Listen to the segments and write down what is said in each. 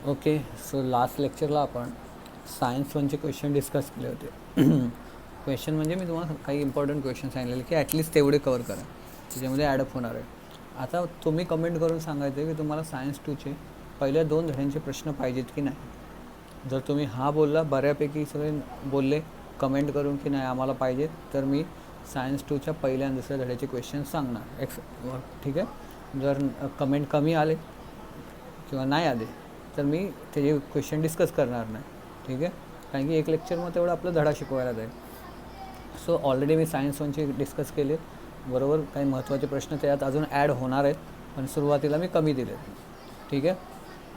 Okay. So last लेक्चरला आपण science वनचे question discuss केले होते. क्वेश्चन म्हणजे मी तुम्हाला काही इम्पॉर्टंट क्वेश्चन सांगितलेले की ॲटलिस्ट तेवढे कवर करा, त्याच्यामध्ये ॲडअप होणार आहे. आता तुम्ही कमेंट करून सांगायचं की तुम्हाला सायन्स 2चे पहिल्या 2 धड्यांचे प्रश्न पाहिजेत की नाही. जर तुम्ही हा बोलला, बऱ्यापैकी सगळे बोलले कमेंट करून की नाही आम्हाला पाहिजेत, तर मी सायन्स 2च्या पहिल्या आणि दुसऱ्या धड्याचे क्वेश्चन सांगणार ठीक आहे. जर कमेंट कमी आले किंवा नाही आले तर मी त्याचे क्वेश्चन डिस्कस करणार नाही, ठीक आहे. कारण की एक लेक्चरमध्ये तेवढं आपलं धडा शिकवायला जाईल. सो ऑलरेडी मी सायन्स वनचे डिस्कस केले, बरोबर. काही महत्त्वाचे प्रश्न त्यात अजून ॲड होणार आहेत, पण सुरुवातीला मी कमी दिले, ठीक आहे.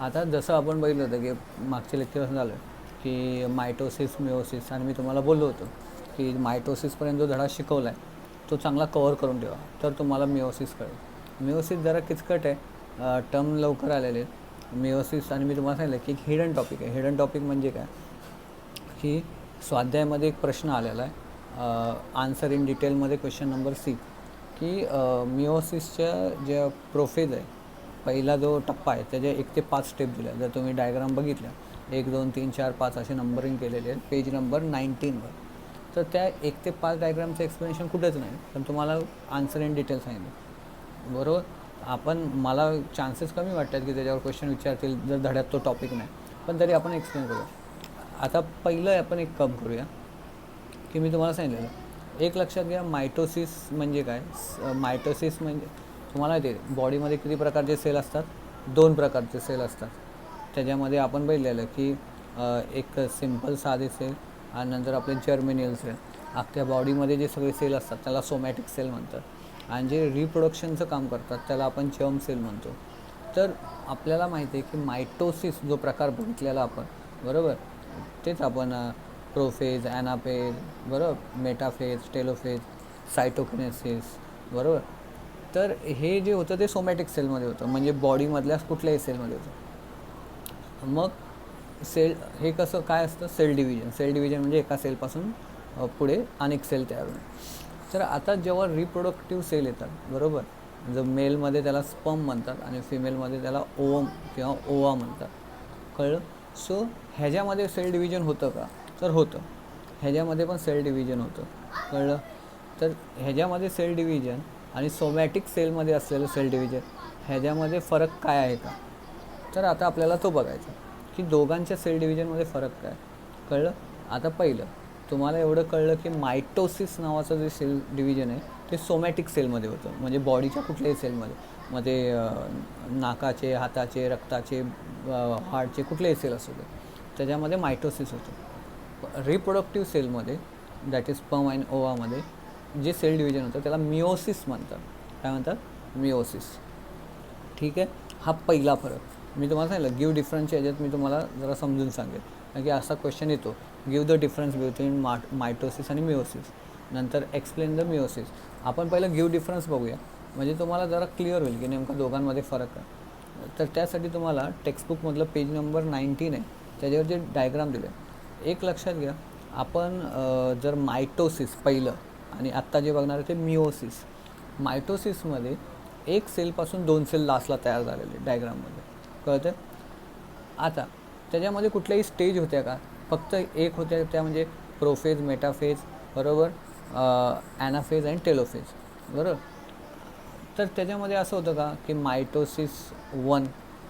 आता जसं आपण बघितलं होतं की मागच्या लेक्चर असं झालं की मायटोसिस मिओसिस, आणि मी तुम्हाला बोललो होतो की मायटोसिसपर्यंत जो धडा शिकवला आहे तो चांगला कवर करून ठेवा, तर तुम्हाला मिओसिस कळेल. मिओसिस जरा किचकट आहे, टर्म लवकर आलेले आहेत मिओसिस. आणि मी तुम्हाला सांगितलं की एक हिडन टॉपिक आहे. हिडन टॉपिक म्हणजे काय की स्वाध्यायामध्ये एक प्रश्न आलेला आहे, आन्सर इन डिटेलमध्ये क्वेश्चन नंबर सी, की मिओसिसच्या ज्या प्रोफेज आहे पहिला जो टप्पा आहे त्याच्या 1 ते 5 स्टेप दिल्या. जर तुम्ही डायग्राम बघितल्या 1 2 3 4 5 असे नंबरिंग केलेले आहेत पेज नंबर 19वर, तर त्या 1 ते 5 डायग्रामचं एक्सप्लेनेशन कुठेच नाही, पण तुम्हाला आन्सर इन डिटेल सांगितलं, बरोबर. मला चान्सेस कमी वाटतात की त्याच्यावर क्वेश्चन विचारतील जर धड्यात तो टॉपिक नाही, पण तरी आपण एक्सप्लेन करूया. आता पहिलं आपण एक काम करूया की मी तुम्हाला सांगितलेलं एक लक्षात घ्या, मायटोसिस म्हणजे काय. मायटोसिस म्हणजे तुम्हाला ते बॉडीमध्ये किती प्रकारचे सेल असतात, 2 प्रकारचे सेल असतात. त्याच्यामध्ये आपण बघितलेलं की एक सिम्पल साधे सेल आणि नंतर आपले जर्मिनियल सेल. अख्ख्या बॉडीमध्ये जे सगळे सेल असतात त्याला सोमॅटिक सेल म्हणतात, आणि जे रिप्रोडक्शनचं काम करतात त्याला आपण जर्म सेल म्हणतो. तर आपल्याला माहिती आहे की मायटोसिस जो प्रकार बघितलेला आपण, बरोबर, तेच आपण प्रोफेज, ॲनाफेज, बरोबर, मेटाफेज, टेलोफेज, सायटोकिनेसिस, बरोबर. तर हे जे होतं ते सोमॅटिक सेलमध्ये होतं, म्हणजे बॉडीमधल्या कुठल्याही सेलमध्ये होतं. मग सेल हे कसं काय असतं, सेल डिव्हिजन. सेल डिव्हिजन म्हणजे एका सेलपासून पुढे अनेक सेल तयार होणे. तर आता जेव्हा रिप्रोडक्टिव्ह सेल येतात, बरोबर, जर मेलमध्ये त्याला स्पर्म म्हणतात आणि फिमेलमध्ये त्याला ओवम किंवा ओवा म्हणतात, कळलं. सो ह्याच्यामध्ये सेल डिव्हिजन होतं का, तर होतं. ह्याच्यामध्ये पण सेल डिव्हिजन होतं, कळलं. तर ह्याच्यामध्ये सेल डिव्हिजन आणि सोमॅटिक सेलमध्ये असलेलं सेल डिव्हिजन ह्याच्यामध्ये फरक काय आहे का, तर आता आपल्याला तो बघायचा की दोघांच्या सेल डिव्हिजनमध्ये फरक काय, कळलं. आता पहिलं तुम्हाला एवढं कळलं की मायटोसिस नावाचं जे सेल डिव्हिजन आहे ते सोमॅटिक सेलमध्ये होतं, म्हणजे बॉडीच्या कुठल्याही सेलमध्ये, मग ते नाकाचे, हाताचे, रक्ताचे, हार्टचे कुठलेही सेल असू दे, त्याच्यामध्ये मायटोसिस होतं. रिप्रोडक्टिव्ह सेलमध्ये, दॅट इज स्पर्म अँड ओवामध्ये जे सेल डिव्हिजन होतं त्याला मिओसिस म्हणतात. काय म्हणतात, मिओसिस, ठीक आहे. हा पहिला फरक मी तुम्हाला सांगितलं. गिव्ह डिफरन्सच्या ह्याच्यात मी तुम्हाला जरा समजून सांगेल, कारण की असा क्वेश्चन येतो, give the difference between mitosis आणि मिओसिस, नंतर एक्सप्लेन द मिओसिस. आपण पहिलं गिव्ह डिफरन्स बघूया, म्हणजे तुम्हाला जरा क्लिअर होईल की नेमका दोघांमध्ये फरक आहे. तर त्यासाठी तुम्हाला टेक्स्टबुकमधलं पेज नंबर 19 आहे, त्याच्यावर जे डायग्राम दिलं आहे, एक लक्षात घ्या. आपण जर मायटोसिस पहिलं आणि आत्ता जे बघणार आहे ते मिओसिस. मायटोसिसमध्ये एक सेलपासून 2 सेल लास्टला तयार झालेले डायग्राममध्ये, कळतं. आता त्याच्यामध्ये कुठल्याही स्टेज होत्या का, फक्त एक होत्या, त्या म्हणजे प्रोफेज, मेटाफेज, बरोबर, ॲनाफेज आणि टेलोफेज, बरोबर. तर त्याच्यामध्ये असं होतं का की मायटोसिस 1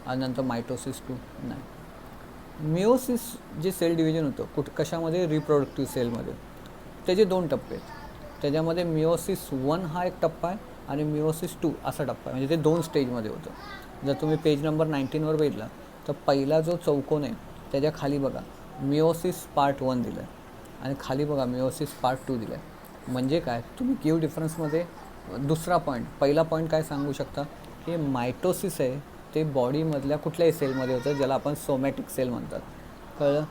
आणि नंतर मायटोसिस 2, नाही. मिओसिस जे सेल डिव्हिजन होतं कशामध्ये, रिप्रोडक्टिव्ह सेलमध्ये, त्याचे 2 टप्पे आहेत. त्याच्यामध्ये मिओसिस 1 हा एक टप्पा आहे आणि मिओसिस 2 असा टप्पा आहे, म्हणजे ते 2 स्टेजमध्ये होतं. जर तुम्ही पेज नंबर 19वर बघितला तर पहिला जो चौकोन आहे त्याच्या खाली बघा मिओसिस पार्ट 1 दिलं आहे, आणि खाली बघा मिओसिस पार्ट 2 दिलं आहे. म्हणजे काय, तुम्ही गिव्ह डिफरन्समध्ये दुसरा पॉईंट, पहिला पॉईंट काय सांगू शकता की मायटोसिस आहे ते बॉडीमधल्या कुठल्याही सेलमध्ये होतं, ज्याला आपण सोमॅटिक सेल म्हणतात, कळलं.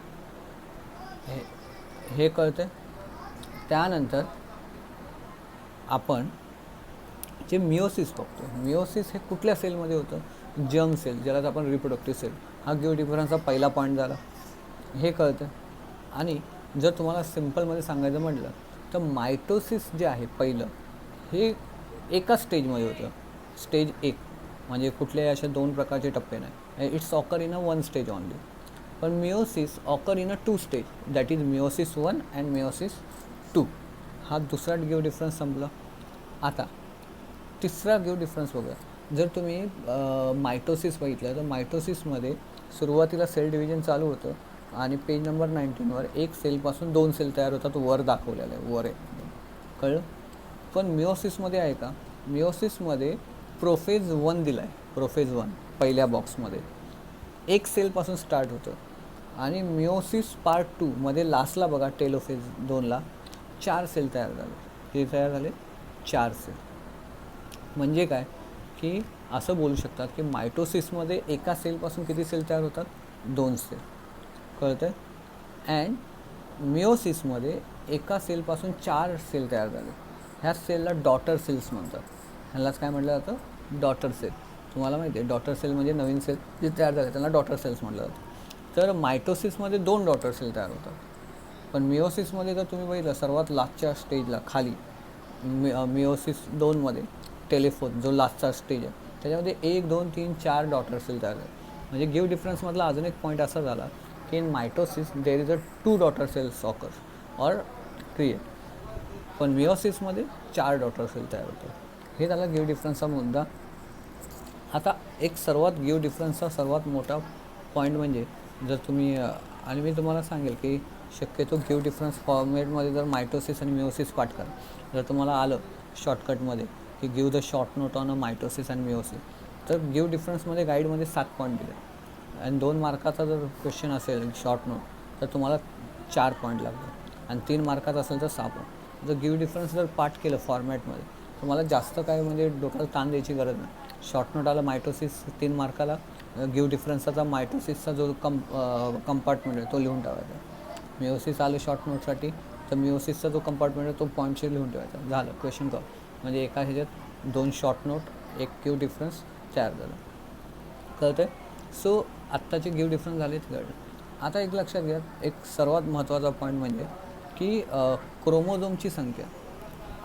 हे कळतं. त्यानंतर आपण जे मिओसिस बघतो, मिओसिस हे कुठल्या सेलमध्ये होतं, जर्म सेल, ज्याला आपण रिप्रोडक्टिव्ह सेल. हा गिव्ह डिफरन्सचा पहिला पॉईंट झाला, हे कळतं. आणि जर तुम्हाला सिम्पलमध्ये सांगायचं म्हटलं तर मायटोसिस जे आहे पहिलं, हे एका स्टेजमध्ये होतं, स्टेज 1, म्हणजे कुठल्याही अशा 2 प्रकारचे टप्पे नाही, it's occur in a 1 stage only. पण meiosis occur in a 2 stage, that is meiosis 1 and meiosis 2. हा दुसरा गिव्ह डिफरन्स संपला. आता तिसरा गिव्ह डिफरन्स बघा. जर तुम्ही मायटोसिस बघितलं तर मायटोसिसमध्ये सुरुवातीला सेल डिव्हिजन चालू होतं आणि पेज नंबर 19वर एक सेलपासून 2 सेल तयार होतात, वर दाखवलेलं आहे, वर आहे, कळलं. पण मिओसिसमध्ये आहे का, मिओसिसमध्ये प्रोफेज 1 दिला आहे, प्रोफेज 1 पहिल्या बॉक्समध्ये एक सेलपासून स्टार्ट होतं. आणि मिओसिस पार्ट 2मध्ये लास्टला बघा टेलोफेज 2ला 4 सेल तयार झाले. किती तयार झाले? 4 सेल. म्हणजे काय की असं बोलू शकतात की मायटोसिसमध्ये एका सेलपासून किती सेल तयार होतात? 2 सेल. कळतं आहे. अँड मिओसिसमध्ये एका सेलपासून 4 सेल तयार झाले. ह्या सेलला डॉटर सेल्स म्हणतात. ह्यालाच काय म्हटलं जातं? Daughter cell. तुम्हाला माहिती आहे डॉटर सेल म्हणजे नवीन सेल जे तयार झाले त्यांना डॉटर सेल्स म्हटलं जातं. तर मायटोसिसमध्ये 2 डॉटर सेल तयार होतात. पण मिओसिसमध्ये जर तुम्ही बघितलं सर्वात लास्टच्या स्टेजला खाली मिओसिस 2मध्ये टेलिफोन जो लास्टचा स्टेज आहे त्याच्यामध्ये 1, 2, 3, 4 डॉटर सेल तयार झाले. म्हणजे गिव्ह डिफरन्समधला अजून एक पॉईंट असा झाला की in mitosis there is a 2 daughter cells occur or create. पण मिओसिसमध्ये 4 डॉटर सेल तयार होतात. हे झाला गिव्ह डिफरन्सचा मुद्दा. आता एक सर्वात गिव्ह डिफरन्सचा सर्वात मोठा पॉईंट म्हणजे जर तुम्ही आणि मी तुम्हाला सांगेल की शक्यतो गिव्ह डिफरन्स फॉर्मेटमध्ये जर मायटोसिस आणि मिओसिस पाठ करा. जर तुम्हाला आलं शॉर्टकटमध्ये की give the short note on a mitosis and meiosis, तर गिव्ह डिफरन्समध्ये गाईडमध्ये 7 पॉईंट दिले आणि 2 मार्काचा जर क्वेश्चन असेल शॉर्ट नोट तर तुम्हाला 4 पॉईंट लागतात आणि 3 मार्काचा असेल तर 6 पॉईंट. जर गिव्ह डिफरन्स जर पाठ केलं फॉर्मॅटमध्ये तुम्हाला जास्त काय म्हणजे डोक्याला ताण द्यायची गरज नाही. शॉर्ट नोट आला मायटोसिस 3 मार्काला, गिव्ह डिफरन्सचा मायटोसिसचा जो कंपार्टमेंट आहे तो लिहून ठेवायचा. मिओसिस आलं शॉर्ट नोटसाठी तर मिओसिसचा जो कंपार्टमेंट आहे तो पॉईंटशी लिहून ठेवायचा. झालं क्वेश्चन कवर. म्हणजे एका ह्याच्यात 2 शॉर्ट नोट, 1 गिव्ह डिफरन्स तयार झालं. कळतं आहे. सो आत्ताचे गिव्ह डिफरन्स झाले ते कळलं. आता एक लक्षात घ्या, एक सर्वात महत्त्वाचा पॉईंट म्हणजे की क्रोमोझोमची संख्या.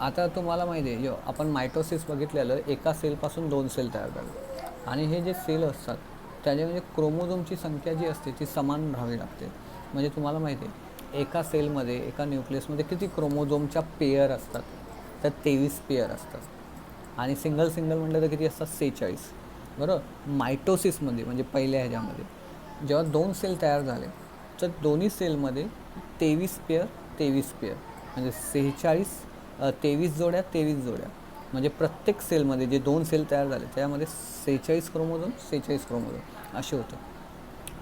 आता तुम्हाला माहिती आहे आपण मायटोसिस बघितलेलं एका सेलपासून 2 सेल तयार झाले आणि हे जे सेल असतात त्याच्या म्हणजे क्रोमोझोमची संख्या जी असते ती समान राहावी लागते. म्हणजे तुम्हाला माहिती आहे एका सेलमध्ये एका न्यूक्लियसमध्ये किती क्रोमोझोमच्या पेयर असतात? तर 23 पेयर असतात आणि सिंगल म्हटलं तर किती असतात? 46. बरोबर. मायटोसिसमध्ये म्हणजे पहिल्या ह्याच्यामध्ये जेव्हा 2 सेल तयार झाले तर दोन्ही सेलमध्ये 23 पेयर म्हणजे 46 23 जोड्या 23 जोड्या. म्हणजे प्रत्येक सेलमध्ये जे 2 सेल तयार झाले त्यामध्ये 46 क्रोमोझोम असे होते.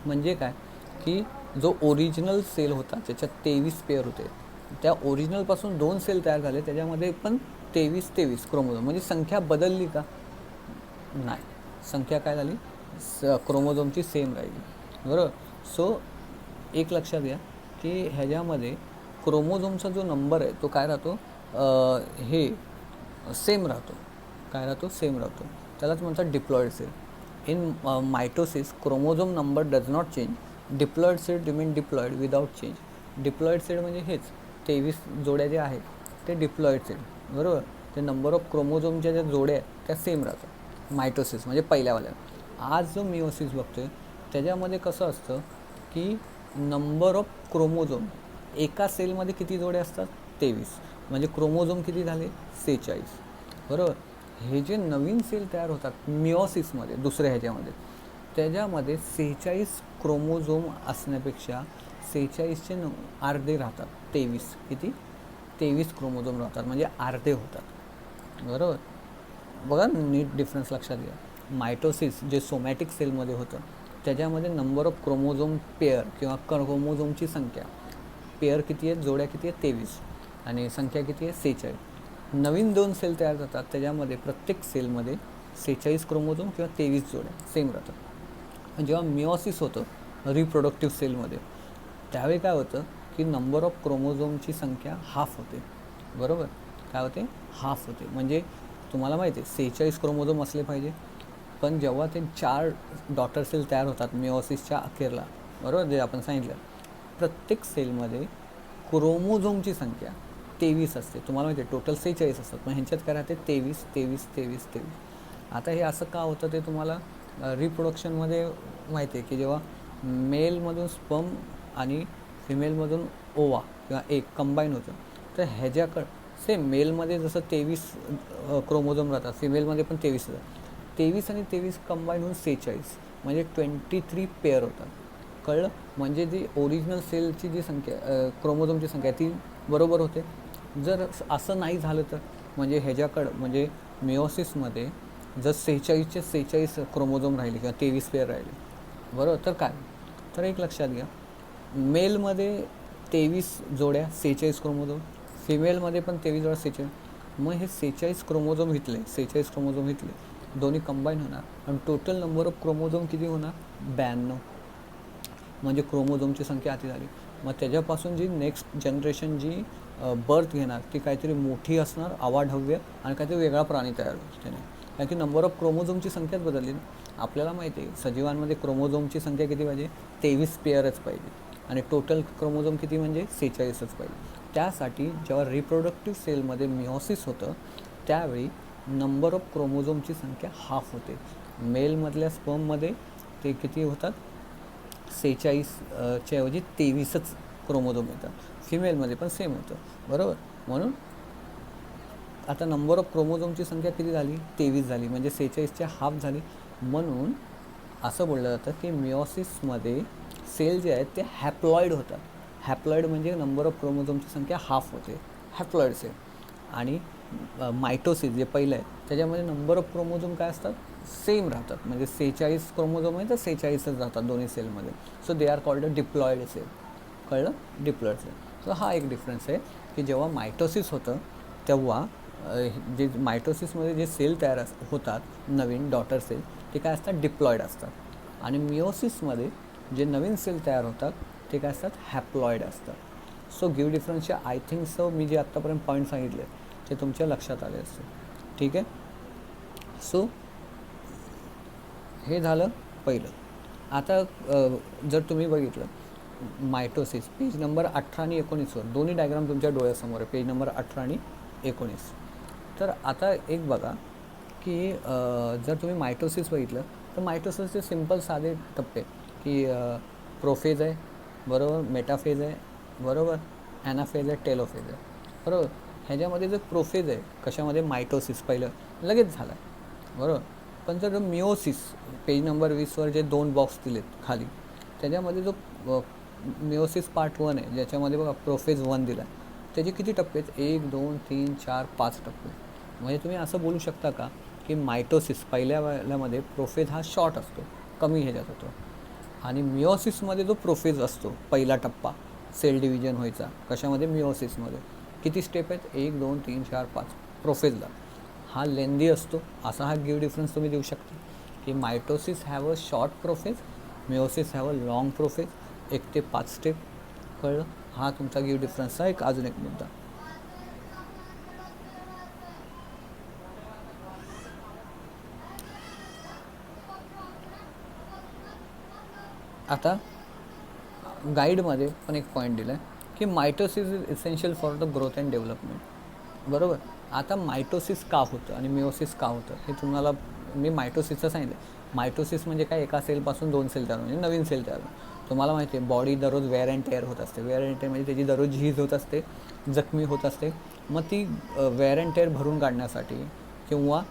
म्हणजे काय की जो ओरिजिनल सेल होता त्याच्यात 23 पेयर होते, त्या ओरिजिनलपासून 2 सेल तयार झाले त्याच्यामध्ये पण 23 क्रोमोझोम. म्हणजे संख्या बदलली का? नाही, संख्या काय झाली? क्रोमोझोमची सेम राहिली. बरोबर. सो एक लक्षात घ्या की ह्याच्यामध्ये क्रोमोझोमचा जो नंबर आहे तो काय राहतो? हे सेम राहतो. काय राहतो? सेम राहतो. त्यालाच म्हणतात diploid cell. In mitosis chromosome number does not change. Diploid cell remain diploid without change. Diploid cell म्हणजे हेच 23 जोड्या ज्या आहेत ते डिप्लॉइड सेल. बरोबर. ते नंबर ऑफ क्रोमोझोमच्या ज्या जोड्या आहेत त्या सेम राहतात मायटोसिस म्हणजे पहिल्यावाल्या. आज जो मिओसिस बघतोय त्याच्यामध्ये कसं असतं की नंबर ऑफ क्रोमोझोम एका सेलमध्ये किती जोड्या असतात? 23. म्हणजे क्रोमोझोम किती झाले? 46. बरोबर. हे जे नवीन सेल तयार होतात मिओसिसमध्ये दुसऱ्या ह्याच्यामध्ये त्याच्यामध्ये 46 क्रोमोझोम असण्यापेक्षा 46चे अर्धे राहतात. 23 किती? 23 क्रोमोझोम राहतात म्हणजे अर्धे होतात. बरोबर. बघा नीट डिफरन्स लक्षात घ्या. मायटोसिस जे सोमॅटिक सेलमध्ये होतं त्याच्यामध्ये नंबर ऑफ क्रोमोझोम पेअर किंवा क्रोमोझोमची संख्या पेअर किती आहेत? जोड्या किती आहेत? 23 आणि संख्या किती आहे? 46. नवीन 2 सेल तयार होतात त्याच्यामध्ये प्रत्येक सेलमध्ये 46 क्रोमोझोम किंवा 23 जोड्या सेम राहतात. जेव्हा मिओसिस होतं रिप्रोडक्टिव्ह सेलमध्ये त्यावेळी काय होतं की नंबर ऑफ क्रोमोझोमची संख्या हाफ होते. बरोबर. काय होते? हाफ होते. म्हणजे तुम्हाला माहिती आहे 46 क्रोमोझोम असले पाहिजे, पण जेव्हा ते 4 डॉटर सेल तयार होतात मिओसिसच्या अखेरला, बरोबर, जे आपण सांगितलं प्रत्येक सेलमध्ये क्रोमोझोमची संख्या 23 असते. तुम्हाला माहिती आहे टोटल 46 असतात पण ह्यांच्यात काय राहते? 23. आता हे असं का होतं ते तुम्हाला रिप्रोडक्शनमध्ये माहिती आहे की जेव्हा मेलमधून स्पर्म आणि फिमेलमधून ओवा किंवा एक कंबाईन होतं, तर ह्याच्याकडं सेम मेलमध्ये जसं 23 क्रोमोझोम राहतात, फिमेलमध्ये पण 23 राहतात. 23 आणि 23 कंबाईन होऊन 46 म्हणजे 23 पेअर होतात. कळलं? म्हणजे जी ओरिजिनल सेलची जी संख्या क्रोमोझोमची संख्या ती बरोबर होते. जर असं नाही झालं तर म्हणजे ह्याच्याकडं म्हणजे मिओसिसमध्ये जर 46चे 46 क्रोमोझोम राहिले किंवा 23 पेअर राहिले, बरोबर, तर काय? तर एक लक्षात घ्या, मेलमध्ये 23 जोड्या 46 क्रोमोझोम, फिमेलमध्ये पण 23 जोड्या 46. मग हे 46 क्रोमोझोम घेतले दोन्ही कंबाईन होणार आणि टोटल नंबर ऑफ क्रोमोझोम किती होणार? 92. म्हणजे क्रोमोझोमची संख्या आधी झाली. मग त्याच्यापासून जी नेक्स्ट जनरेशन जी बर्थ घेणार ती काहीतरी मोठी असणार, अवाढव्य, आणि काहीतरी वेगळा प्राणी तयार होतो त्याने, कारण की नंबर ऑफ क्रोमोझोमची संख्याच बदलली ना. आपल्याला माहिती आहे सजीवांमध्ये क्रोमोझोमची संख्या किती पाहिजे? 23 पेअरच पाहिजे आणि टोटल क्रोमोझोम किती म्हणजे 46च पाहिजे. त्यासाठी जेव्हा रिप्रोडक्टिव्ह सेलमध्ये मिओसिस होतं त्यावेळी नंबर ऑफ क्रोमोझोमची संख्या हाफ होते. मेलमधल्या स्पर्ममध्ये ते किती होतात? 46च्या ऐवजी 23च क्रोमोझोम येतात. फिमेलमध्ये पण सेम होतं, बरोबर. म्हणून आता नंबर ऑफ क्रोमोझोमची संख्या किती झाली? 23 झाली, म्हणजे 46च्या हाफ झाली. म्हणून असं बोललं जातं की मिओसिसमध्ये सेल जे आहेत ते हॅप्लॉईड होतात. हॅप्लॉईड म्हणजे नंबर ऑफ क्रोमोझोमची संख्या हाफ होते, हॅप्लॉईड सेल. आणि मायटोसिस जे पहिलं आहे त्याच्यामध्ये नंबर ऑफ क्रोमोझोम काय असतात? सेम राहतात, म्हणजे 46 क्रोमोझोम आहे तर 46च राहतात दोन्ही सेलमध्ये. So they are called a diploid cell. कळलं? Diploid cell. सो हा एक डिफरन्स आहे की जेव्हा मायटोसिस होतं तेव्हा जे मायटोसिसमध्ये जे सेल तयार होतात नवीन डॉटर सेल ते काय असतात? डिप्लॉईड असतात. आणि मिओसिसमध्ये जे नवीन सेल तयार होतात ते काय असतात? हॅप्लॉईड असतात. सो गिव्ह डिफरन्सचे आय थिंक सो मी जे आत्तापर्यंत पॉईंट सांगितले ते तुमच्या लक्षात आले असते. ठीक आहे. सो हे झालं पहिलं. आता जर तुम्ही बघितलं मायटोसिस पेज नंबर 18 आणि 19वर दोन्ही डायग्राम तुमच्या डोळ्यासमोर आहे, पेज नंबर 18 आणि 19. तर आता एक बघा की जर तुम्ही मायटोसिस बघितलं तर मायटोसिसचे सिम्पल साधे टप्पे की प्रोफेज आहे, बरोबर, मेटाफेज आहे, बरोबर, ॲनाफेज आहे, टेलोफेज आहे, बरोबर. ह्याच्यामध्ये जर प्रोफेज आहे कशामध्ये? मायटोसिस पहिलं लगेच झालं आहे, बरोबर. पण जर मिओसिस पेज नंबर 20वर जे 2 बॉक्स दिलेत खाली त्याच्यामध्ये जो मिओसिस पार्ट 1 आहे ज्याच्यामध्ये बघा प्रोफेज 1 दिला आहे, त्याचे किती टप्पे आहेत? 1 2 3 4 5 टप्पे. म्हणजे तुम्ही असं बोलू शकता का की मायटोसिस पहिल्या वेळेमध्ये प्रोफेज हा शॉर्ट असतो, कमी ह्याच्यात होतो, आणि मिओसिसमध्ये जो प्रोफेज असतो पहिला टप्पा सेल डिव्हिजन व्हायचा कशामध्ये? मिओसिसमध्ये. किती स्टेप आहेत? 1 2 3 4 5 प्रोफेजला. हा लेंदी असतो. असा हा गिव्ह डिफरन्स तुम्ही देऊ शकता की mitosis have a short prophase, meiosis have a long prophase, 1 ते 5 स्टेप. कळलं? हा तुमचा गिव्ह डिफरन्सचा एक अजून एक मुद्दा. आता गाईडमध्ये पण एक पॉईंट दिला आहे की mitosis is essential for the growth and development, बरोबर. आता मायटोसिस का होतं आणि मिओसिस का होतं हे तुम्हाला मी मायटोसिसचं सांगितलं. मायटोसिस म्हणजे काय? एका सेलपासून 2 सेल तयार म्हणजे नवीन सेल तयार. तुम्हाला माहिती आहे बॉडी दररोज वेअर अँड टेअर होत असते. वेअर अँड टेअर म्हणजे त्याची दररोज झीज होत असते, जखमी होत असते. मग ती वेअर अँड टेअर भरून काढण्यासाठी किंवा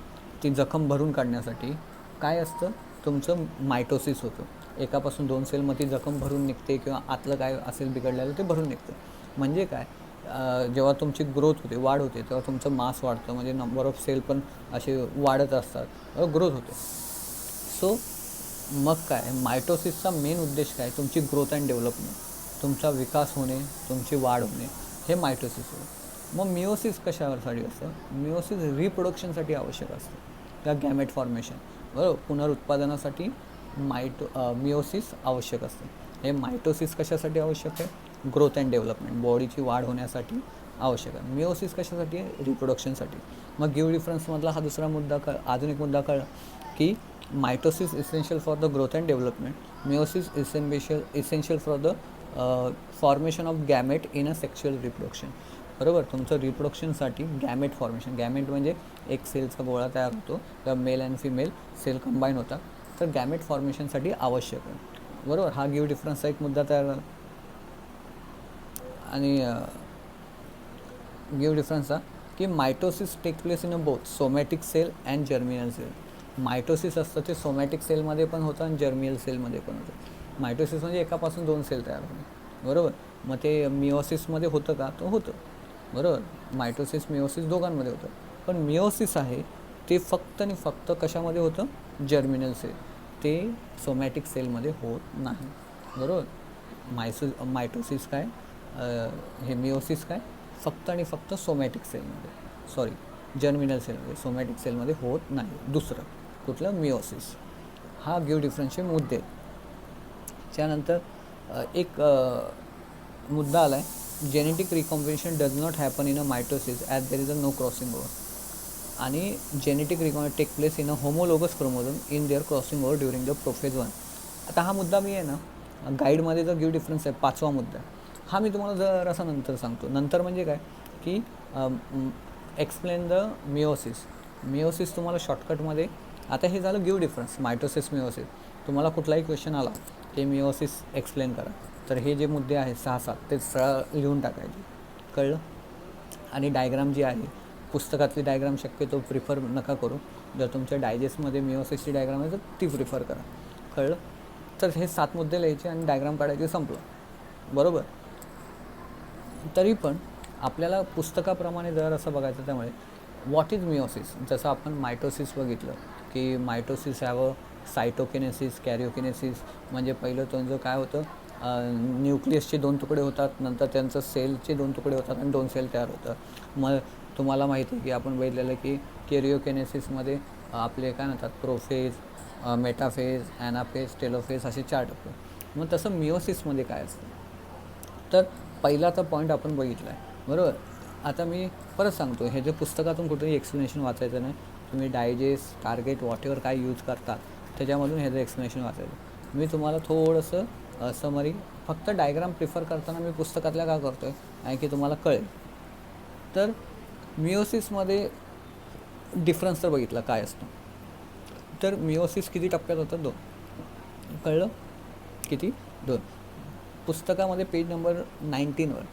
ती जखम भरून काढण्यासाठी काय असतं? तुमचं मायटोसिस होतं. एकापासून 2 सेल मग ती जखम भरून निघते किंवा आतलं काय असेल बिघडलेलं ते भरून निघतं. म्हणजे काय? जेव्हा तुमची ग्रोथ होते, वाढ होते, तेव्हा तुमचं मास वाढतं, म्हणजे नंबर ऑफ सेल पण असे वाढत असतात, ग्रोथ होते. सो मग काय? मायटोसिसचा मेन उद्देश काय? तुमची ग्रोथ अँड डेव्हलपमेंट, तुमचा विकास होणे, तुमची वाढ होणे, हे मायटोसिस होतं. मग मिओसिस कशासाठी असतं? मिओसिस रिप्रोडक्शनसाठी आवश्यक असतं, त्या गॅमेट फॉर्मेशन, बरोबर, पुनरुत्पादनासाठी मिओसिस आवश्यक असतं. हे मायटोसिस कशासाठी आवश्यक आहे? ग्रोथ अँड डेव्हलपमेंट, बॉडीची वाढ होण्यासाठी आवश्यक आहे. मिओसिस कशासाठी आहे? रिप्रोडक्शनसाठी. मग गिव्ह डिफरन्समधला हा दुसरा मुद्दा अजून एक मुद्दा कळला की mitosis essential for the growth and development, meiosis essential for the formation of gamete in a sexual reproduction, बरोबर. तुमचं रिप्रोडक्शनसाठी गॅमेट फॉर्मेशन, गॅमेट म्हणजे एक सेलचा गोळा तयार होतो, त्या male and female cell combine होतात तर गॅमेट फॉर्मेशनसाठी आवश्यक आहे, बरोबर. हा गिव्ह डिफरन्सचा एक मुद्दा तयार झाला. आणि गिव्ह डिफरन्सचा की mitosis take place in a both somatic cell and germinal cell. Mitosis असतं ते सोमॅटिक सेलमध्ये पण होतं आणि जर्मिनल सेलमध्ये पण होतं. मायटोसिस म्हणजे एकापासून 2 सेल तयार होणे, बरोबर. मग ते मिओसिसमध्ये होतं का? तो होतं, बरोबर. मायटोसिस मिओसिस दोघांमध्ये होतं. पण मिओसिस आहे ते फक्त आणि फक्त कशामध्ये होतं? Germinal sale. ते सोमॅटिक सेलमध्ये होत नाही, बरोबर. मायटोसिस काय, हे मिओसिस काय, फक्त आणि फक्त सोमॅटिक सेलमध्ये, सॉरी जर्मिनल सेलमध्ये, सोमॅटिक सेलमध्ये होत नाही. दुसरं कुठलं? मिओसिस. हा गिव्ह डिफरन्सचे मुद्दे. त्यानंतर एक मुद्दा आला आहे, genetic recombination does not happen in a mitosis as there is a no crossing over. आणि genetic recombination take place in a homologous chromosome in their crossing over during the prophase 1. आता हा मुद्दा मी आहे ना गाईडमध्ये जो गिव्ह डिफरन्स आहे 5वा मुद्दा, हा मी तुम्हाला जरासा नंतर सांगतो. नंतर म्हणजे काय की एक्सप्लेन द मिओसिस. मिओसिस तुम्हाला शॉर्टकटमध्ये, आता हे झालं गिव्ह डिफरन्स मायटोसिस मिओसिस. तुम्हाला कुठलाही क्वेश्चन आला की मिओसिस एक्सप्लेन करा, तर हे जे मुद्दे आहेत 6-7 ते सरळ लिहून टाकायचे, कळलं. आणि डायग्राम जी आहे पुस्तकातली डायग्राम शक्यतो प्रिफर नका करू. जर तुमच्या डायजेस्टमध्ये मिओसिसची डायग्राम आहे तर ती प्रिफर करा, कळलं. तर हे 7 मुद्दे लिहायचे आणि डायग्राम काढायचे, संपलं, बरोबर. तरी पण आपल्याला पुस्तकाप्रमाणे जर असं बघायचं, त्यामुळे व्हॉट इज मिओसिस. जसं आपण मायटोसिस बघितलं की मायटोसिस हॅवं सायटोकिनेसिस, कॅरिओकिनेसिस. म्हणजे पहिलं त्यांचं काय होतं, न्यूक्लियसचे 2 तुकडे होतात, नंतर त्यांचं सेलचे 2 तुकडे होतात आणि 2 सेल तयार होतात. मग तुम्हाला माहिती आहे की आपण बघितलेलं की कॅरिओकिनेसिसमध्ये आपले काय म्हणतात, प्रोफेज, मेटाफेज, ॲनाफेज, टेलोफेज असे 4 टप्पे. मग तसं मिओसिसमध्ये काय असतं, तर पहिला तर पॉईंट आपण बघितला आहे, बरोबर. आता मी परत सांगतो, हे जे पुस्तकातून कुठेही एक्सप्लेनेशन वाचायचं नाही. तुम्ही डायजेस्ट, टार्गेट, वॉटेवर काय यूज करतात त्याच्यामधून ह्याचं एक्सप्लेनेशन वाचायचं. मी तुम्हाला थोडंसं समरी, फक्त डायग्राम प्रिफर करताना मी पुस्तकातल्या का करतो आहे, आणि की तुम्हाला कळेल. तर मिओसिसमध्ये डिफरन्स तर बघितला काय असतं. तर मिओसिस किती टप्प्यात होतं? 2, कळलं. किती? 2. पुस्तकामध्ये पेज नंबर 19वर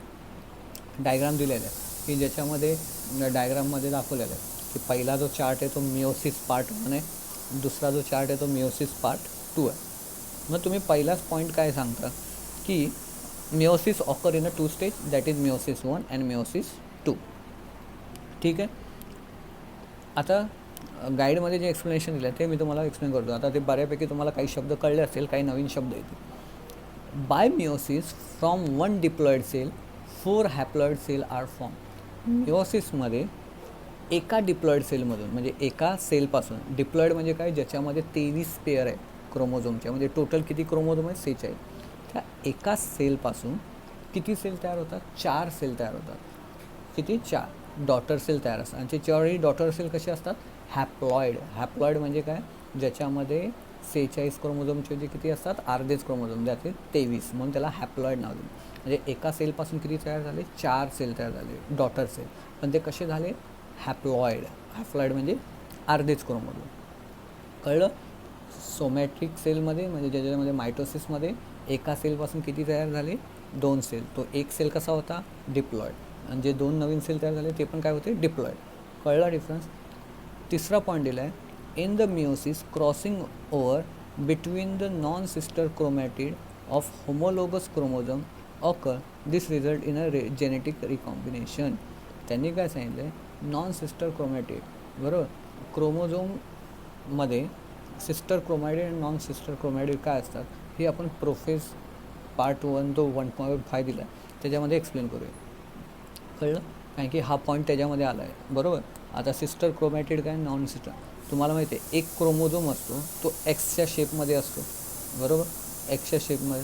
डायग्राम दिलेला आहे की ज्याच्यामध्ये डायग्राममध्ये दाखवलेलं आहे की पहिला जो चार्ट आहे तो मिओसिस पार्ट 1 आहे, दुसरा जो चार्ट आहे तो मिओसिस पार्ट 2 आहे. मग तुम्ही पहिलाच पॉईंट काय सांगता की meiosis occur in a 2 stage, that is meiosis 1 and meiosis 2. ठीक आहे. आता गाईडमध्ये जे एक्सप्लेनेशन दिलं आहे ते मी तुम्हाला एक्सप्लेन करतो. आता ते बऱ्यापैकी तुम्हाला काही शब्द कळले असतील, काही नवीन शब्द येतील. By meiosis from 1 diploid cell 4 haploid cell are form. मिओसिसमध्ये एका डिप्लॉइड सेलमधून, म्हणजे एका सेलपासून, डिप्लॉइड म्हणजे काय, ज्याच्यामध्ये 23 पेअर आहे क्रोमोझोमच्या, म्हणजे टोटल किती क्रोमोझोम आहे? 46. त्या एका सेलपासून किती सेल तयार होतात? 4 सेल तयार होतात. किती? 4 डॉटर सेल तयार असतात. आणि ते 4ही डॉटर सेल कसे असतात? हॅप्लॉइड. हॅप्लॉइड म्हणजे काय, ज्याच्यामध्ये 46 क्रोमोझोमचे जे किती असतात? अर्धेच क्रोमोझोम, त्याचे 23, म्हणून त्याला हॅप्लॉइड नाव दिलं. म्हणजे एका सेलपासून किती तयार झाले? 4 सेल तयार झाले, डॉटर सेल. पण ते कसे झाले? हॅप्लॉइड. हॅप्लॉइड म्हणजे अर्धेच क्रोमोझोम, कळलं. सोमॅट्रिक सेलमध्ये, म्हणजे ज्याच्यामध्ये मायटोसिसमध्ये एका सेलपासून किती तयार झाले? 2 सेल. तो एक सेल कसा होता? डिप्लॉइड. आणि जे 2 नवीन सेल तयार झाले ते पण काय होते? डिप्लॉइड. कळला डिफरन्स. तिसरा पॉईंट दिला आहे, in the meiosis crossing over between the non sister chromatid of homologous chromosome occur, this result in a genetic recombination. त्यांनी काय सांगितलं आहे, नॉन सिस्टर क्रोमॅटिड, बरोबर. क्रोमोझोममध्ये सिस्टर क्रोमॅटिड आणि नॉन सिस्टर क्रोमॅटिड काय असतात हे आपण प्रोफेज पार्ट 1 तो 1.5 दिला आहे त्याच्यामध्ये एक्सप्लेन करूया, कळलं. कारण की हा पॉईंट त्याच्यामध्ये आला आहे, बरोबर. आता सिस्टर क्रोमॅटिड काय, नॉन सिस्टर. तुम्हाला माहिती आहे एक क्रोमोझोम असतो तो एक्सच्या शेपमध्ये असतो, बरोबर, एक्सच्या शेपमध्ये.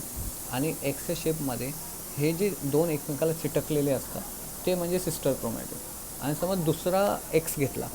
आणि एक्सच्या शेपमध्ये हे जे 2 एकमेकाला चिटकलेले असतात ते म्हणजे सिस्टर क्रोमॅटिड. आणि समज दुसरा एक्स घेतला,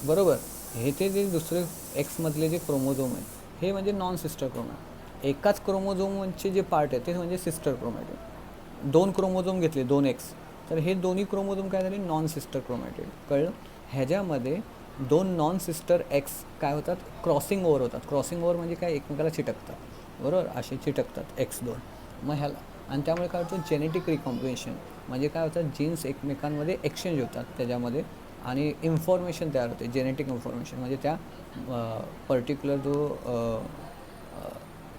बरोबर, हे ते जे दुसरे एक्समधले जे क्रोमोझोम आहेत हे म्हणजे नॉन सिस्टर क्रोमॅटिड. एकाच क्रोमोझोमचे जे पार्ट आहेत ते म्हणजे सिस्टर क्रोमॅटिड. 2 क्रोमोझोम घेतले, 2 एक्स, तर हे दोन्ही क्रोमोझोम काय झाले? नॉन सिस्टर क्रोमॅटिड, कळलं. ह्याच्यामध्ये दोन नॉन सिस्टर एक्स काय होतात, क्रॉसिंग ओव्हर होतात. क्रॉसिंग ओव्हर म्हणजे काय, एकमेकाला चिटकतात, बरोबर, असे चिटकतात एक्स दोन. मग ह्याला, आणि त्यामुळे काय होतं, जेनेटिक रिकॉम्बिनेशन म्हणजे काय होतं, जीन्स एकमेकांमध्ये एक्सचेंज होतात त्याच्यामध्ये, आणि इन्फॉर्मेशन तयार होते, जेनेटिक इन्फॉर्मेशन म्हणजे त्या पर्टिक्युलर जो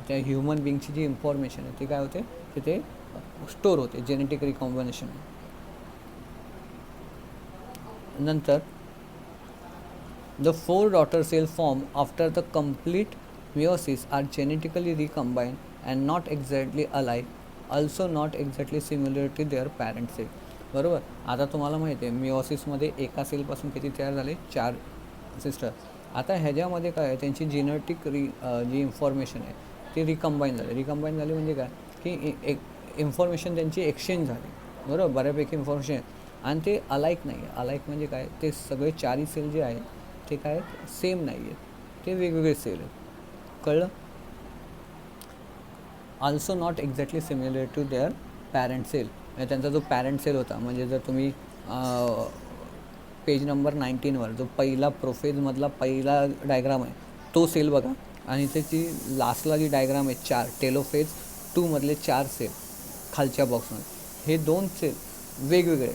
त्या ह्युमन बिंगची जी इन्फॉर्मेशन आहे ती काय होते, तिथे स्टोर होते, जेनेटिक रिकॉम्बिनेशन. नंतर the four daughter cells formed after the complete meiosis are genetically recombined and not exactly alike, also not exactly similar to their parent cell. बरोबर. आता तुम्हाला माहिती आहे मिओसिसमध्ये एका सेलपासून किती तयार झाले, 4 सिस्टर. आता ह्याच्यामध्ये काय आहे, त्यांची जेनेटिक जी इन्फॉर्मेशन आहे ती रिकम्बाईन झाली. रिकम्बाईन झाली म्हणजे काय, की एक इन्फॉर्मेशन त्यांची एक्सचेंज झाली, बरोबर, बऱ्यापैकी इन्फॉर्मेशन आहे. आणि ते अलाईक नाही आहे. अलाईक म्हणजे काय, ते सगळे 4ही सेल जे आहेत ते काय सेम नाही आहेत, ते वेगवेगळे सेल आहेत, कळलं. Also not exactly similar to their parent cell. त्यांचा जो पॅरेंट सेल होता, म्हणजे जर तुम्ही पेज नंबर 19वर जो पहिला प्रोफेजमधला पहिला डायग्राम आहे तो सेल बघा, आणि त्याची लास्टला जी डायग्राम आहे 4 टेलोफेज 2मधले 4 सेल खालच्या बॉक्समध्ये, हे 2 सेल वेगवेगळे,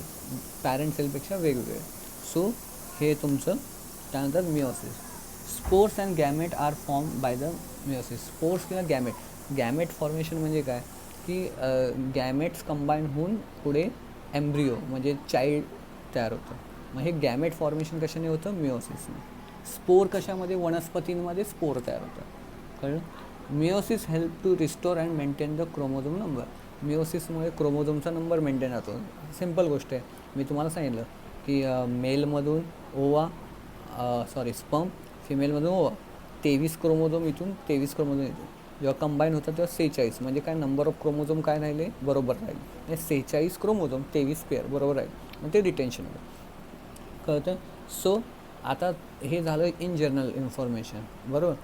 पॅरेंट सेलपेक्षा वेगवेगळे. सो हे तुमचं. त्यानंतर meiosis. Spores and gamete are form by the meiosis. Spores किंवा गॅमेट. गॅमेट फॉर्मेशन म्हणजे काय, की गॅमेट्स कंबाईन होऊन पुढे एम्ब्रिओ म्हणजे चाइल्ड तयार होतं. मग हे गॅमेट फॉर्मेशन कशाने होतं, मिओसिसने. स्पोर कशामध्ये, वनस्पतींमध्ये स्पोर तयार होतं, कळलं. Meiosis help to restore and maintain the chromosome number. मिओसिसमुळे क्रोमोझोमचा नंबर मेंटेन राहतो. सिम्पल गोष्ट आहे, मी तुम्हाला सांगितलं की मेलमधून ओवा, स्पर्म, फिमेलमधून ओवा, 23 क्रोमोझोम इथून, 23 क्रोमोझोम इथून जेव्हा कंबाईन होतं तेव्हा 46, म्हणजे काय, नंबर ऑफ क्रोमोझोम काय राहिले, बरोबर राहिले. 46 क्रोमोझोम 23 पेअर बरोबर राहील, मग ते रिटेन्शन होतं, कळतं. सो आता हे झालं इन जनरल इन्फॉर्मेशन, बरोबर.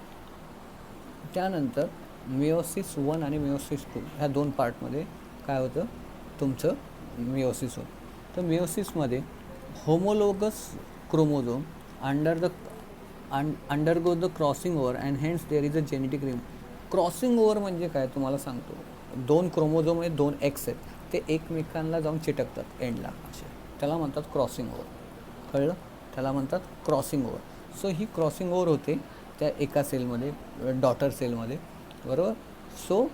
त्यानंतर मिओसिस 1 आणि मिओसिस 2 ह्या 2 पार्टमध्ये काय होतं, तुमचं मिओसिस होतं. तर मिओसिसमध्ये homologous chromosome undergo the crossing over and hence there is a genetic rim. Crossing over म्हणजे काय, तुम्हाला सांगतो, 2 क्रोमोझोम आहेत, 2 एक्स आहेत, ते एकमेकांना जाऊन चिटकतात एंडला, असे, त्याला म्हणतात क्रॉसिंग ओव्हर, कळलं, त्याला म्हणतात क्रॉसिंग ओव्हर. सो ही क्रॉसिंग ओव्हर होते त्या एका सेलमध्ये, डॉटर सेलमध्ये, बरोबर. सो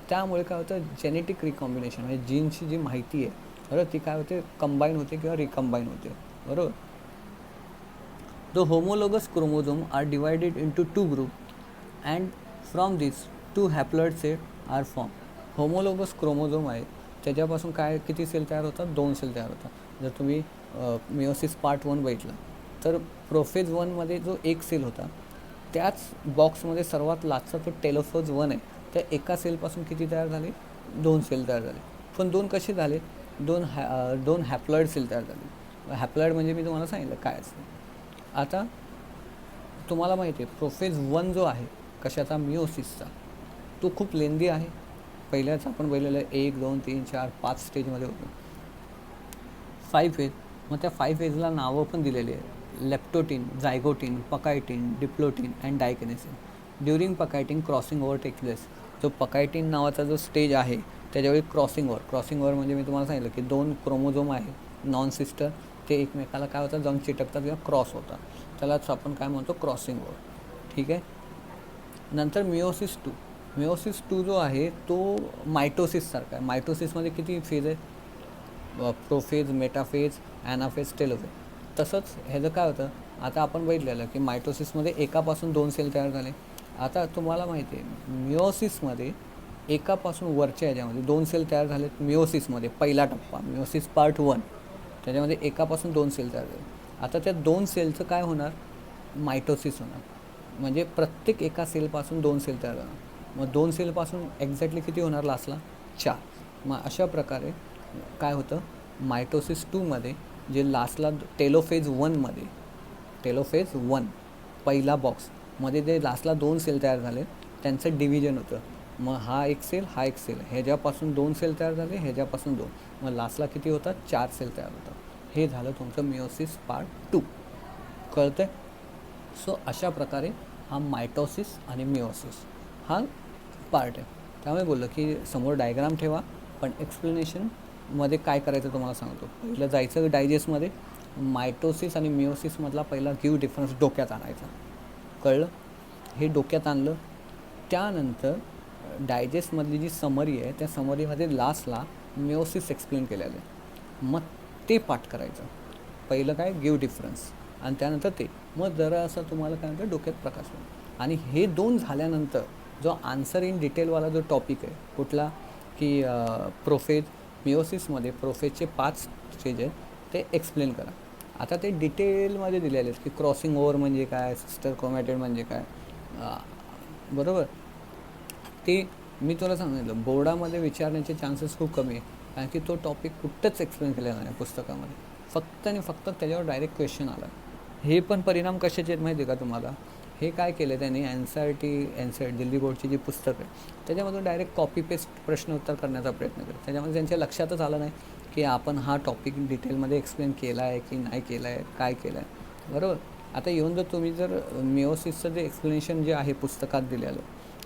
त्यामुळे काय होतं, जेनेटिक रिकॉम्बिनेशन म्हणजे जीनची जी माहिती आहे, बरोबर, ती काय होते, कंबाईन होते किंवा रिकम्बाईन होते, बरोबर. The homologous chromosome are divided into 2 groups and from these 2 haploid sets are formed. Homologous chromosome आहे त्याच्यापासून काय किती सेल तयार होतात, 2 सेल तयार होतात. जर तुम्ही मिओसिस पार्ट 1 बघितला तर प्रोफेज 1मध्ये जो एक सेल होता त्याच बॉक्समध्ये सर्वात लास्टचा तो टेलोफेज 1 आहे, त्या एका सेलपासून किती तयार झाले, 2 सेल तयार झाले. पण 2 कसे झाले, 2 हॅप्लॉइड सेल तयार झाले. हॅप्लॉइड म्हणजे मी तुम्हाला सांगितलं काय असतं. आता तुम्हाला माहिती आहे प्रोफेज 1 जो आहे कशाचा, मिओसिसचा, तो खूप लेंदी आहे. पहिल्याच आपण बघितलेलं 1 2 3 4 5 स्टेजमध्ये होतो, 5 फेज. मग त्या 5 फेजला नावं पण दिलेली आहे, leptotene, zygotene, pachytene, diplotene and diakinesis. During pachytene crossing over take place. जो पकायटीन नावाचा जो स्टेज आहे त्याच्यावेळी क्रॉसिंग ओव्हर म्हणजे मी तुम्हाला सांगितलं की 2 क्रोमोझोम आहे नॉन सिस्टर, ते एकमेकाला काय होतात, जाऊन चिटकतात किंवा क्रॉस होतात, त्यालाच आपण काय म्हणतो, क्रॉसिंग ओव्हर, ठीक आहे. नंतर मिओसिस 2. मिओसिस 2 जो आहे तो मायटोसिससारखा आहे. मायटोसिसमध्ये किती फेज आहे, प्रोफेज, मेटाफेज, ॲनाफेज, टेलोफेज. तसंच ह्याचं काय होतं, आता आपण बघितलेलं की मायटोसिसमध्ये एकापासून 2 सेल तयार झाले. आता तुम्हाला माहिती आहे मिओसिसमध्ये एकापासून वरच्या ह्याच्यामध्ये 2 सेल तयार झालेत. मिओसिसमध्ये पहिला टप्पा, मिओसिस पार्ट 1, त्याच्यामध्ये एकापासून 2 सेल तयार झाले. आता त्या 2 सेलचं काय होणार, मायटोसिस होणार, म्हणजे प्रत्येक एका सेलपासून 2 सेल तयार होणार. मग 2 सेलपासून एक्झॅक्टली किती होणार लास्टला, 4. मग अशा प्रकारे काय होतं, मायटोसिस 2मध्ये जे लास्टला टेलोफेज 1मध्ये, टेलोफेज 1 पहिला बॉक्समध्ये जे लास्टला 2 सेल तयार झाले त्यांचं डिव्हिजन होतं. मग हा एक सेल, हा एक सेल, ह्याच्यापासून 2 सेल तयार झाले, ह्याच्यापासून 2, मग लास्टला किती होतात, 4 सेल तयार होतात. हे झालं तुमचं मिओसिस पार्ट 2, कळतं आहे. सो अशा प्रकारे हा मायटोसिस आणि मिओसिस हा पार्ट आहे. त्यामुळे बोललं की समोर डायग्राम ठेवा, पण एक्सप्लेनेशनमध्ये काय करायचं तुम्हाला सांगतो. पहिलं जायचं डायजेस्टमध्ये, मायटोसिस आणि मिओसिसमधला पहिला गिव्ह डिफरन्स डोक्यात आणायचा. कळलं? हे डोक्यात आणलं. त्यानंतर डायजेस्टमधली जी समरी आहे त्या समरीमध्ये लास्टला मिओसिस एक्सप्लेन केलेलं आहे. मग ते पाठ करायचं. पहिलं काय गिव्ह डिफरन्स आणि त्यानंतर ते. मग जरा असं तुम्हाला काय म्हणतं डोक्यात प्रकाश होईल. आणि हे दोन झाल्यानंतर जो आन्सर इन डिटेलवाला जो टॉपिक आहे कुठला की प्रोफेज मिओसिसमध्ये प्रोफेजचे 5 स्टेज आहेत ते एक्सप्लेन करा. आता ते डिटेलमध्ये दिलेले आहेत की क्रॉसिंग ओव्हर म्हणजे काय, सिस्टर क्रोमॅटिड म्हणजे काय, बरोबर. ते मी तुला सांगितलं बोर्डामध्ये विचारण्याचे चान्सेस खूप कमी आहे, कारण की तो टॉपिक कुठंच एक्सप्लेन केलेला नाही पुस्तकामध्ये. फक्त आणि फक्त त्याच्यावर डायरेक्ट क्वेश्चन आला. हे पण परिणाम कशाचे आहेत माहिती आहे का तुम्हाला? हे काय केलं त्यांनी एनसीईआरटी दिल्ली बोर्डची जी पुस्तक आहे त्याच्यामधून डायरेक्ट कॉपी पेस्ट प्रश्न उत्तर करण्याचा प्रयत्न केला. त्याच्यामध्ये त्यांच्या लक्षातच आलं नाही की आपण हा टॉपिक डिटेलमध्ये एक्सप्लेन केला आहे की नाही केला आहे, काय केलं आहे, बरोबर. आता येऊन जर तुम्ही जर मिओसिसचं जे एक्सप्लेनेशन जे आहे पुस्तकात दिलेलं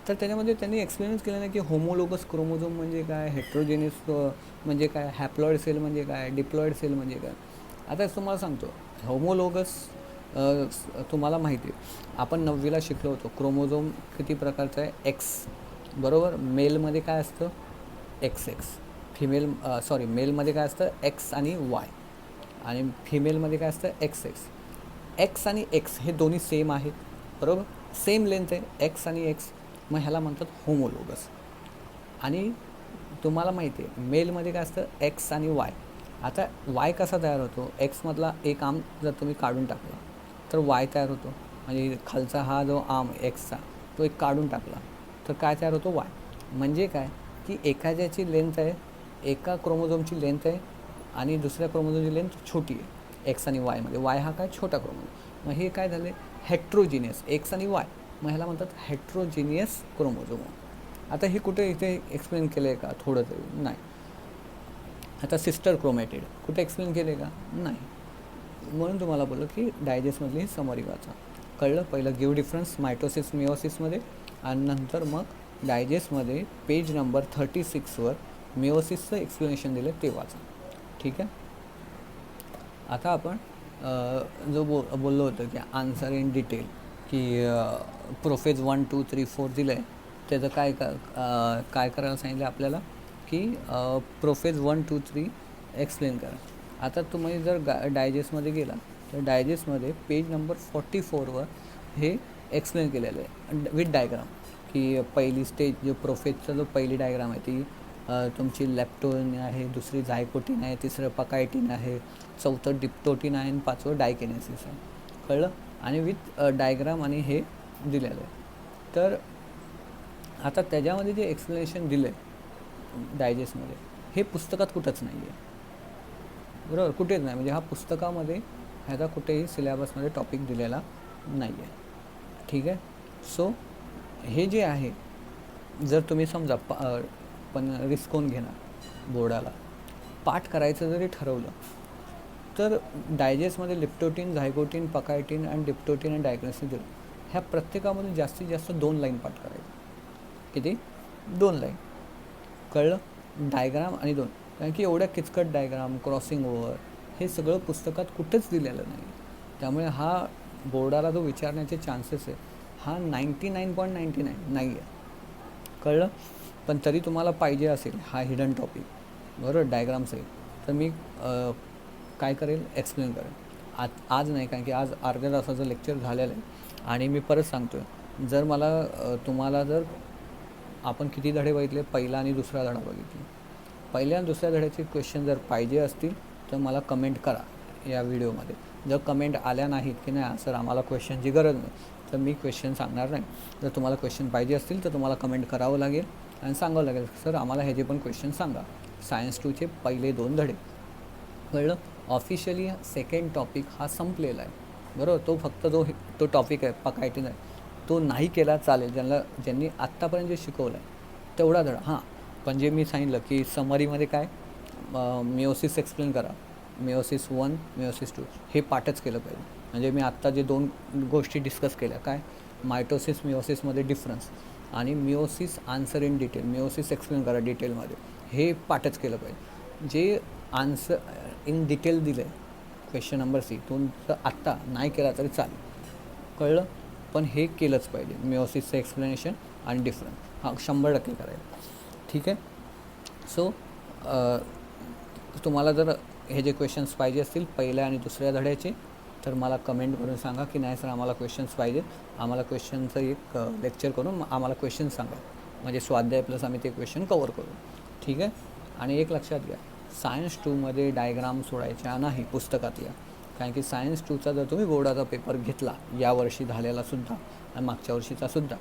तर त्याच्यामध्ये त्यांनी एक्सप्लेनच केलं नाही की होमोलोगस क्रोमोझोम म्हणजे काय, हेट्रोजेनियस म्हणजे काय, हॅप्लॉइड सेल म्हणजे काय, डिप्लॉइड सेल म्हणजे काय. आता तुम्हाला सांगतो होमोलोगस तुम्हाला माहिती आहे आपण 9वीला शिकलो होतो क्रोमोझोम किती प्रकारचं आहे, एक्स, बरोबर. मेलमध्ये काय असतं XX, मेलमध्ये काय असतं एक्स आणि वाय, आणि फिमेलमध्ये काय असतं XX. एक्स आणि एक्स हे दोन्ही सेम आहेत, बरोबर, सेम लेंथ आहे एक्स आणि एक्स, मग ह्याला म्हणतात होमोलोगस. आणि तुम्हाला माहिती आहे मेलमध्ये काय असतं एक्स आणि वाय. आता वाय कसा तयार होतो, एक्समधला एक आर्म जर तुम्ही काढून टाकला तर वाय तयार होतो, म्हणजे खालचा हा जो आर्म एक्सचा तो एक काढून टाकला तर काय तयार होतो, वाय. म्हणजे काय की एखाद्याची लेंथ आहे, एका क्रोमोझोमची लेंथ आहे आणि दुसऱ्या क्रोमोझोमची लेंथ छोटी आहे एक्स आणि वायमध्ये. वाय हा काय छोटा क्रोमोझोम. मग हे काय झाले हेट्रोजिनियस एक्स आणि वाय, मग ह्याला म्हणतात हेट्रोजिनियस क्रोमोझोम. आता हे कुठे इथे एक्सप्लेन केलं आहे का थोडं तरी नाही. आता सिस्टर क्रोमॅटिड कुठे एक्सप्लेन केले का नाही. म्हणून तुम्हाला बोललो की डायजेस्टमधली ही समरी वाचा. कळलं? पहिलं गिव्ह डिफरन्स मायटोसिस मिओसिसमध्ये आणि नंतर मग डायजेस्टमध्ये पेज नंबर 36वर मिओसिसचं एक्सप्लेनेशन दिलं ते वाचा. ठीक आहे. आता आपण जो बोललो होतं की आन्सर इन डिटेल की प्रोफेज 1, 2, 3, 4 दिलं आहे त्याचं काय करायला सांगितलं आपल्याला की प्रोफेज 1, 2, 3 एक्सप्लेन करा. आता तुम्ही जर डायजेस्टमध्ये गेला तर डायजेस्टमध्ये पेज नंबर 44वर हे एक्सप्लेन केलेलं आहे विथ डायग्राम की पहिली स्टेज जो प्रोफेजचा जो पहिली डायग्राम आहे ती तुमची लॅप्टोन आहे, दुसरी झायकोटीन आहे, तिसरं पकायटीन आहे, चौथं डिप्टोटीन आहे आणि 5वं डायकिनेसिस आहे. कळलं? आणि विथ डायग्राम आणि हे दिलेलं आहे. तर आता त्याच्यामध्ये जे एक्सप्लेनेशन दिलं आहे डायजेस्टमध्ये हे पुस्तकात कुठंच नाही आहे, बरोबर, कुठेच नाही. म्हणजे हा पुस्तकामध्ये ह्याचा कुठेही सिलेबसमध्ये टॉपिक दिलेला नाही आहे. ठीक आहे. सो हे जे आहे जर तुम्ही समजा पण रिस्क घेणार बोर्डाला पाठ करायचं जरी ठरवलं तर डायजेस्टमध्ये लिप्टोटीन, झायकोटीन, पकायटीन आणि डिप्टोटीन आणि डायग्नोसिस दिलं. ह्या प्रत्येकामध्ये जास्तीत जास्त 2 लाईन पाठ करायचं. किती? 2 लाईन. कळलं? डायग्राम आणि 2, कारण की एवढ्या किचकट डायग्राम, क्रॉसिंग ओव्हर हे सगळं पुस्तकात कुठंच दिलेलं नाही. त्यामुळे हा बोर्डाला जो विचारण्याचे चान्सेस आहे हा 99.99 नाही आहे. कळलं? पण तरी तुम्हाला पाहिजे असेल हा हिडन टॉपिक, बरोबर, डायग्रामसहित, तर मी काय करेल एक्सप्लेन करेल. आज नाही, कारण की आज अर्ध्या तासाचं लेक्चर झालेलं आहे. आणि मी परत सांगतो आहे जर मला तुम्हाला जर आपण किती धडे बघितले, पहिला आणि दुसरा धडा बघितला, पहिल्या आणि दुसऱ्या धड्याचे क्वेश्चन जर पाहिजे असतील तर मला कमेंट करा या व्हिडिओमध्ये. जर कमेंट आल्या नाहीत की नाही सर आम्हाला क्वेश्चनची गरज नाही तर मी क्वेश्चन सांगणार नाही. जर तुम्हाला क्वेश्चन पाहिजे असतील तर तुम्हाला कमेंट करावं लागेल आणि सांगावं लागेल सर आम्हाला ह्याचे पण क्वेश्चन सांगा. सायन्स 2चे पहिले 2 धडे. कळलं? ऑफिशियली सेकंड टॉपिक हा संपलेला आहे, बरोबर. तो फक्त तो टॉपिक आहे पकायटीन आहे तो नाही केला चालेल, ज्यांनी आत्तापर्यंत जे शिकवलं आहे तेवढा धडा. हां, पण जे मी सांगितलं की समरीमध्ये काय मिओसिस एक्सप्लेन करा, मिओसिस 1, मिओसिस 2 हे पाठच केलं पाहिजे. म्हणजे मी आत्ता जे 2 गोष्टी डिस्कस केल्या, काय मायटोसिस मिओसिसमध्ये डिफरन्स आणि meiosis answer in detail, meiosis explain करा डिटेलमध्ये, हे पाठच केलं पाहिजे. जे आन्सर इन डिटेल दिलं आहे क्वेश्चन नंबर सी, तुमचं आत्ता नाही केला तरी चालेल, कळलं, पण हे केलंच पाहिजे. मिओसिसचं एक्सप्लेनेशन आणि डिफरन्स 100% करायला. ठीक आहे. सो तुम्हाला जर हे जे क्वेश्चन्स पाहिजे असतील पहिल्या आणि दुसऱ्या धड्याचे, तर मला कमेंट करून सांगा की नाही सर आम्हाला क्वेश्चन्स पाहिजेत, आम्हाला क्वेश्चनचं एक लेक्चर करून आम्हाला क्वेश्चन सांगा, म्हणजे स्वाध्याय प्लस आम्ही ते क्वेश्चन कवर करू. ठीक आहे. आणि एक लक्षात घ्या, सायन्स 2मध्ये डायग्राम सोडायच्या नाही पुस्तकातल्या, कारण की सायन्स 2चा जर तुम्ही बोर्डाचा पेपर घेतला यावर्षी झालेलासुद्धा आणि मागच्या वर्षीचासुद्धा,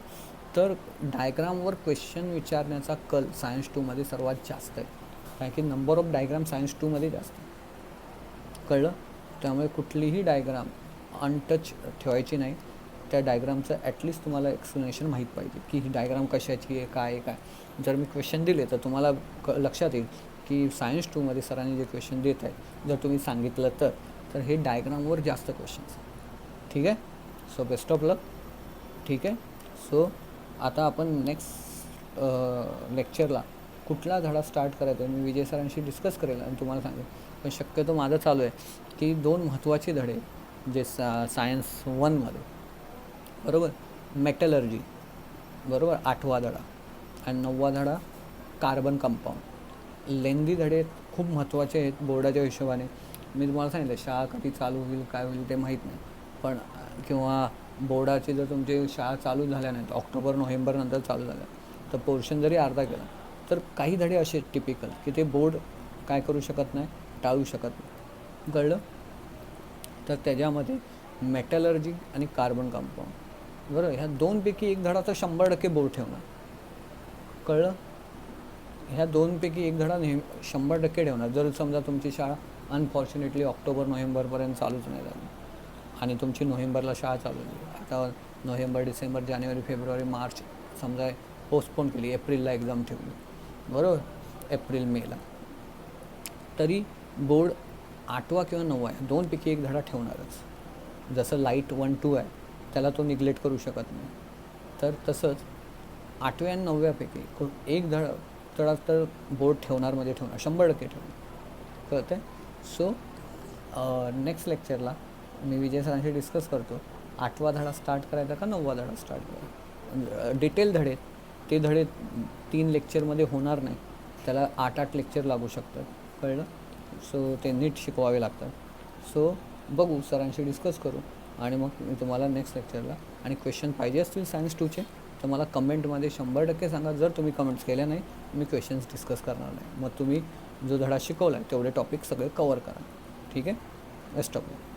तर डायग्रामवर क्वेश्चन विचारण्याचा कल सायन्स 2मध्ये सर्वात जास्त आहे, कारण की नंबर ऑफ डायग्राम सायन्स 2मध्ये जास्त आहे. कळलं. त्यामुळे कुठलीही डायग्राम अनटच ठेवायची नाही. त्या डायग्रामचं ॲटलिस्ट तुम्हाला एक्सप्लेनेशन माहीत पाहिजे की ही डायग्राम कशाची आहे, काय आहे, काय. जर मी क्वेश्चन दिले तर तुम्हाला लक्षात येईल की सायन्स 2मध्ये सरांनी जे क्वेश्चन देत आहे जर तुम्ही सांगितलं तर हे डायग्रामवर जास्त क्वेश्चन्स. ठीक आहे. सो बेस्ट ऑफ लक. ठीक आहे. सो आता आपण नेक्स्ट लेक्चरला कुठला धडा स्टार्ट करायचा मी विजय सरांशी डिस्कस करेल आणि तुम्हाला सांगेल. पण शक्यतो माझं चालू आहे की 2 महत्त्वाचे धडे जे सायन्स 1मध्ये, बरोबर, मेटलर्जी, बरोबर, 8वा धडा आणि 9वा धडा कार्बन कंपाऊंड. लेंदी धडे खूप महत्त्वाचे आहेत बोर्डाच्या हिशोबाने. मी तुम्हाला सांगितलं शाळा कधी चालू होईल काय होईल ते माहीत नाही, पण किंवा बोर्डाची जर तुमची शाळा चालू झाल्या नाहीत ऑक्टोबर नोव्हेंबर नंतर चालू झाल्या, तर पोर्शन जरी अर्धा केला तर काही धडे असे टिपिकल की ते बोर्ड काय करू शकत नाही, टाळू शकत नाही. कळलं. तर त्याच्यामध्ये मेटलर्जी आणि कार्बन कंपाऊंड, बरोबर, ह्या 2पैकी एक धडा तर 100% बोर्ड ठेवणार. कळलं. ह्या 2पैकी एक धडा 100% ठेवणार. जर समजा तुमची शाळा अनफॉर्च्युनेटली ऑक्टोबर नोव्हेंबरपर्यंत चालूच नाही झाली आणि तुमची नोव्हेंबरला शाळा चालू झाली, आता नोव्हेंबर डिसेंबर जानेवारी फेब्रुवारी मार्च समजा पोस्टपोन केली, एप्रिलला एक्झाम ठेवली, बरोबर, एप्रिल मेला, तरी बोर्ड 8वा किंवा 9वा 2पैकी एक धडा ठेवणारच. जसं लाईट 1-2 आहे त्याला तो निग्लेक्ट करू शकत नाही, तर तसंच 8व्या आणि 9व्यापैकी एक धडा तर बोर्ड ठेवणार, म्हणजे ठेवणार, 100% ठेवणार. कळतं आहे. सो नेक्स्ट लेक्चरला मी विजय सरांशी डिस्कस करतो 8वा धडा स्टार्ट करायचा का 9वा धडा स्टार्ट करायचा. डिटेल धडे ते धडे 3 लेक्चरमध्ये होणार नाही, त्याला 8-8 लेक्चर लागू शकतात. कळलं. सो ते नीट शिकवावे लागतात. सो बघू, सरांशी डिस्कस करू आणि मग मी तुम्हाला नेक्स्ट लेक्चरला, आणि क्वेश्चन पाहिजे असतील सायन्स 2चे तर मला कमेंटमध्ये 100% सांगा. जर तुम्ही कमेंट्स केल्या नाही मी क्वेश्चन्स डिस्कस करणार नाही. मग तुम्ही जो धडा शिकवला आहे तेवढे टॉपिक सगळे कवर करा. ठीक आहे. Best of luck.